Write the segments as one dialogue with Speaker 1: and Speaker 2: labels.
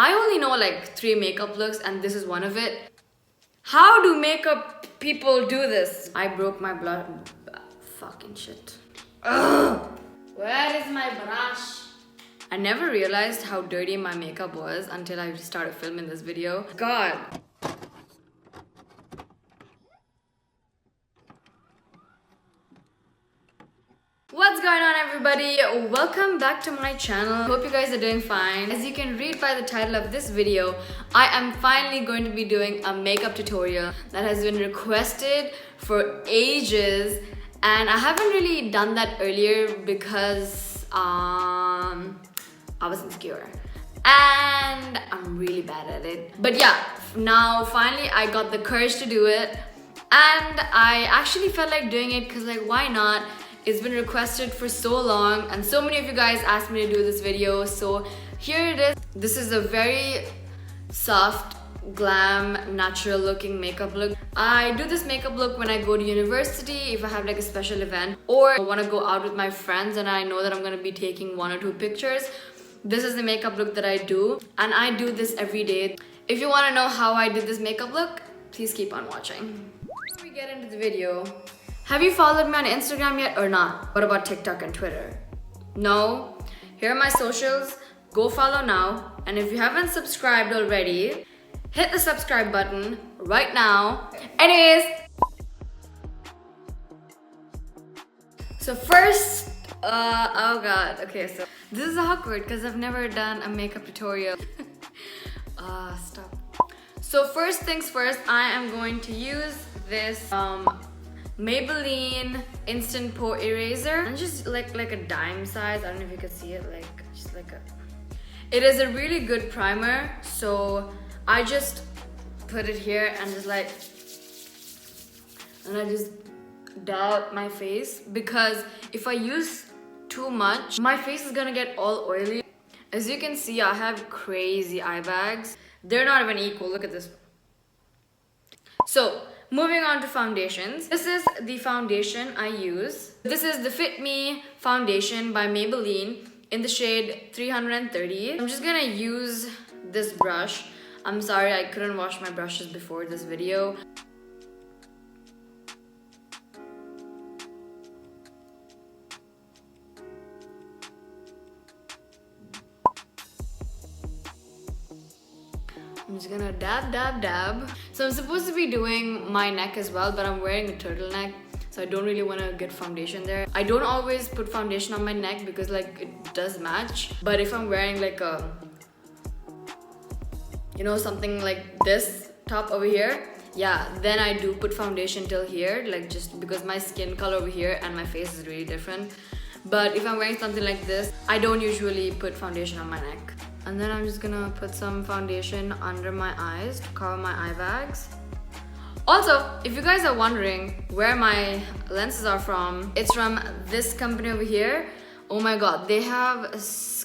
Speaker 1: I only know like 3 makeup looks and this is one of it. How do makeup people do this? I broke my blood. Fucking shit. Ugh. Where is my brush? I never realized how dirty my makeup was until I started filming this video. God. What's going on, everybody? Welcome back to my channel. Hope you guys are doing fine. As you can read by the title of this video, I am finally going to be doing a makeup tutorial that has been requested for ages, and I haven't really done that earlier because I was insecure and I'm really bad at it. But yeah, now finally I got the courage to do it, and I actually felt like doing it because, like, why not? It's been requested for so long and so many of you guys asked me to do this video, so here it is. This is a very soft, glam, natural looking makeup look. I do this makeup look when I go to university, if I have like a special event, or I want to go out with my friends and I know that I'm going to be taking 1 or 2 pictures. This is the makeup look that I do, and I do this every day. If you want to know how I did this makeup look, please keep on watching. Before we get into the video, have you followed me on Instagram yet or not? What about TikTok and Twitter? No? Here are my socials. Go follow now. And if you haven't subscribed already, hit the subscribe button right now. Anyways, so first, oh god, okay, so this is awkward because I've never done a makeup tutorial. Stop. So first things first, I am going to use this Maybelline instant pore eraser, and just like a dime size. I don't know if you can see it, like just like a, it is a really good primer, so I just put it here and just like, and I just dab my face, because if I use too much, my face is gonna get all oily. As you can see, I have crazy eye bags. They're not even equal. Look at this. So moving on to foundations. This is the foundation I use. This is the Fit Me foundation by Maybelline in the shade 330. I'm just gonna use this brush. I'm sorry I couldn't wash my brushes before this video. I'm just gonna dab, dab, dab. So I'm supposed to be doing my neck as well, but I'm wearing a turtleneck, so I don't really want to get foundation there. I don't always put foundation on my neck because like it does match, but if I'm wearing like a, you know, something like this top over here, yeah, then I do put foundation till here, like just because my skin color over here and my face is really different. But if I'm wearing something like this, I don't usually put foundation on my neck. And then I'm just gonna put some foundation under my eyes to cover my eye bags. Also, if you guys are wondering where my lenses are from, it's from this company over here. Oh my god, they have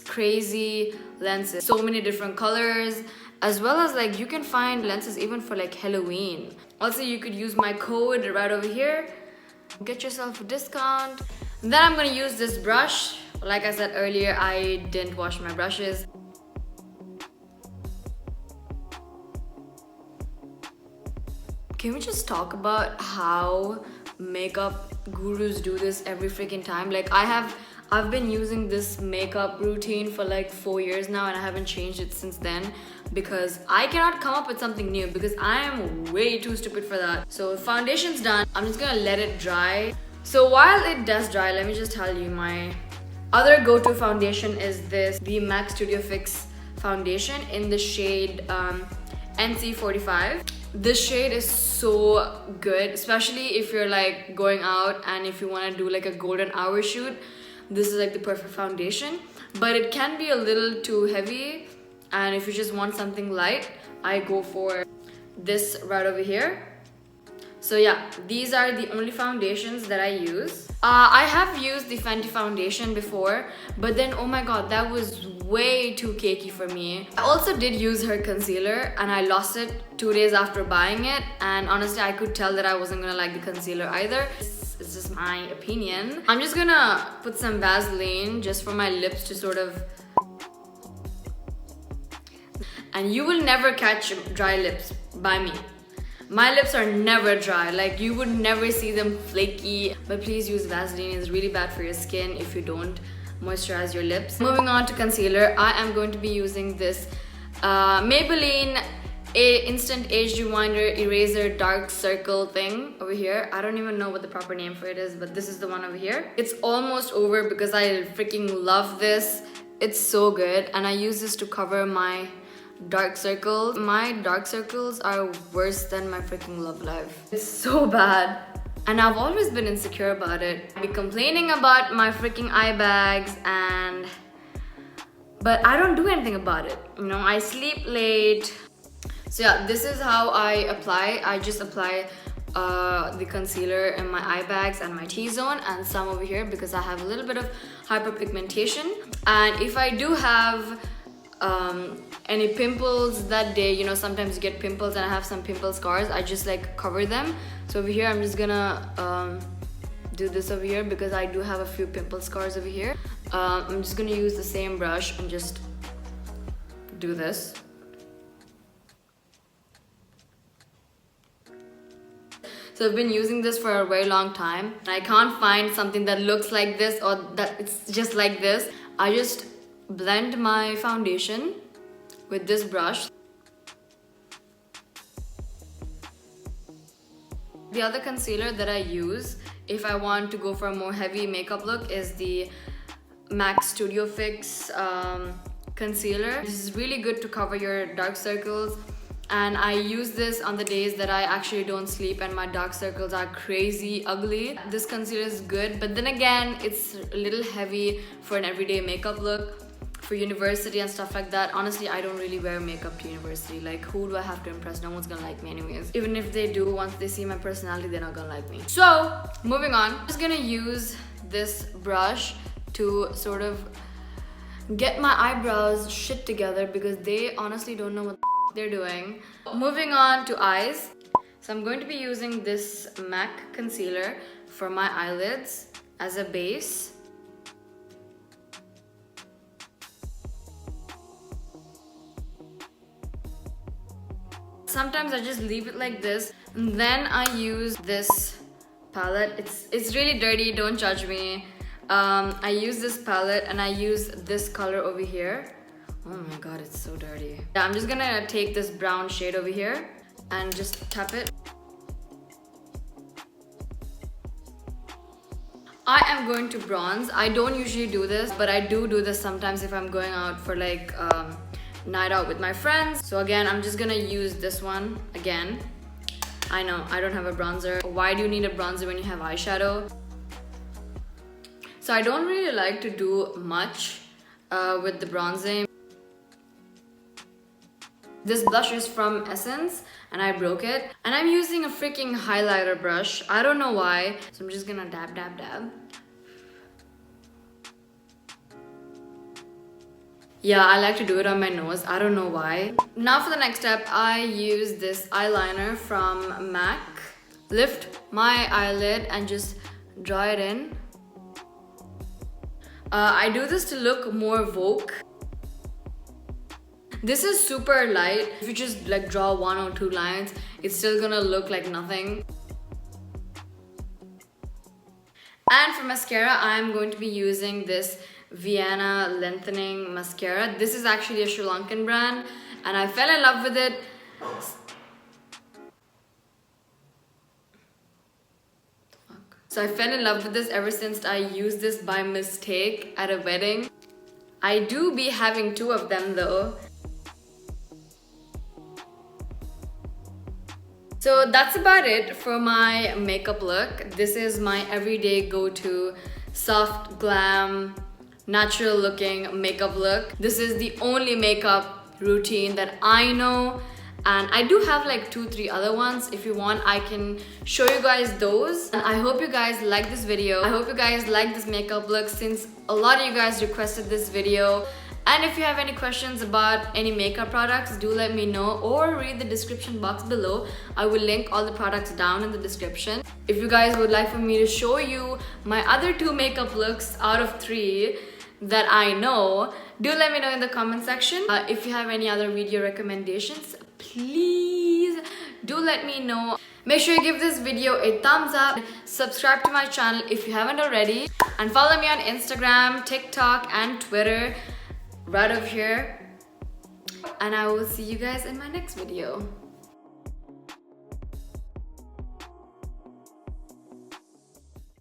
Speaker 1: crazy lenses, so many different colors, as well as like you can find lenses even for like Halloween. Also, you could use my code right over here, get yourself a discount. And then I'm gonna use this brush. Like I said earlier, I didn't wash my brushes. Can we just talk about how makeup gurus do this every freaking time? Like I've been using this makeup routine for like 4 years now, and I haven't changed it since then because I cannot come up with something new because I am way too stupid for that. So foundation's done. I'm just gonna let it dry. So while it does dry, let me just tell you, my other go-to foundation is this, the MAC Studio Fix foundation in the shade NC45. This shade is so good, especially if you're like going out and if you want to do like a golden hour shoot. This is like the perfect foundation, but it can be a little too heavy, and if you just want something light, I go for this right over here. So yeah, these are the only foundations that I use. I have used the Fenty foundation before, but then oh my god, that was way too cakey for me. I also did use her concealer and I lost it 2 days after buying it, and honestly I could tell that I wasn't gonna like the concealer either. It's just my opinion. I'm just gonna put some Vaseline just for my lips to sort of, and you will never catch dry lips by me. My lips are never dry, like you would never see them flaky. But please use Vaseline, it's really bad for your skin if you don't moisturize your lips. Moving on to concealer, I am going to be using this Maybelline Instant Age Reminder Eraser Dark Circle thing over here. I don't even know what the proper name for it is, but this is the one over here. It's almost over because I freaking love this. It's so good, and I use this to cover my dark circles. My dark circles are worse than my freaking love life. It's so bad. And I've always been insecure about it. I've been complaining about my freaking eye bags but I don't do anything about it. You know, I sleep late. So yeah, this is how I apply. I just apply the concealer in my eye bags and my T-zone and some over here because I have a little bit of hyperpigmentation. And if I do have any pimples that day, you know, sometimes you get pimples and I have some pimple scars, I just like cover them. So over here I'm just gonna do this over here because I do have a few pimple scars over here. I'm just gonna use the same brush and just do this. So I've been using this for a very long time. I can't find something that looks like this or that it's just like this. I just blend my foundation with this brush. The other concealer that I use if I want to go for a more heavy makeup look is the MAC Studio Fix concealer. This is really good to cover your dark circles, and I use this on the days that I actually don't sleep and my dark circles are crazy ugly. This concealer is good, but then again it's a little heavy for an everyday makeup look. For university and stuff like that, honestly I don't really wear makeup to university. Like, who do I have to impress? No one's gonna like me anyways. Even if they do, once they see my personality, they're not gonna like me. So moving on, I'm just gonna use this brush to sort of get my eyebrows shit together because they honestly don't know what they're doing. Moving on to eyes, so I'm going to be using this MAC concealer for my eyelids as a base. Sometimes I just leave it like this, and then I use this palette. It's really dirty, don't judge me. I use this palette and I use this color over here. Oh my god, it's so dirty. Yeah, I'm just gonna take this brown shade over here and just tap it. I am going to bronze. I don't usually do this, but I do this sometimes if I'm going out for like night out with my friends. So again, I'm just gonna use this one again. I know, I don't have a bronzer. Why do you need a bronzer when you have eyeshadow? So I don't really like to do much with the bronzing. This blush is from Essence and I broke it. And I'm using a freaking highlighter brush. I don't know why. So I'm just gonna dab, dab, dab. Yeah, I like to do it on my nose. I don't know why. Now for the next step, I use this eyeliner from MAC. Lift my eyelid and just draw it in. I do this to look more Vogue. This is super light. If you just like draw 1 or 2 lines, it's still gonna look like nothing. And for mascara, I'm going to be using this VIANA lengthening mascara. This is actually a Sri Lankan brand and I fell in love with it. So I fell in love with this ever since I used this by mistake at a wedding. I do be having 2 of them though. So that's about it for my makeup look. This is my everyday go-to soft glam natural looking makeup look. This is the only makeup routine that I know, and I do have like 2-3 other ones. If you want, I can show you guys those. And I hope you guys like this video. I hope you guys like this makeup look since a lot of you guys requested this video. And if you have any questions about any makeup products, do let me know or read the description box below. I will link all the products down in the description. If you guys would like for me to show you my other 2 makeup looks out of 3, that I know. Do let me know in the comment section. If you have any other video recommendations, please do let me know. Make sure you give this video a thumbs up, subscribe to my channel if you haven't already, and follow me on Instagram, TikTok, and Twitter right over here. And I will see you guys in my next video.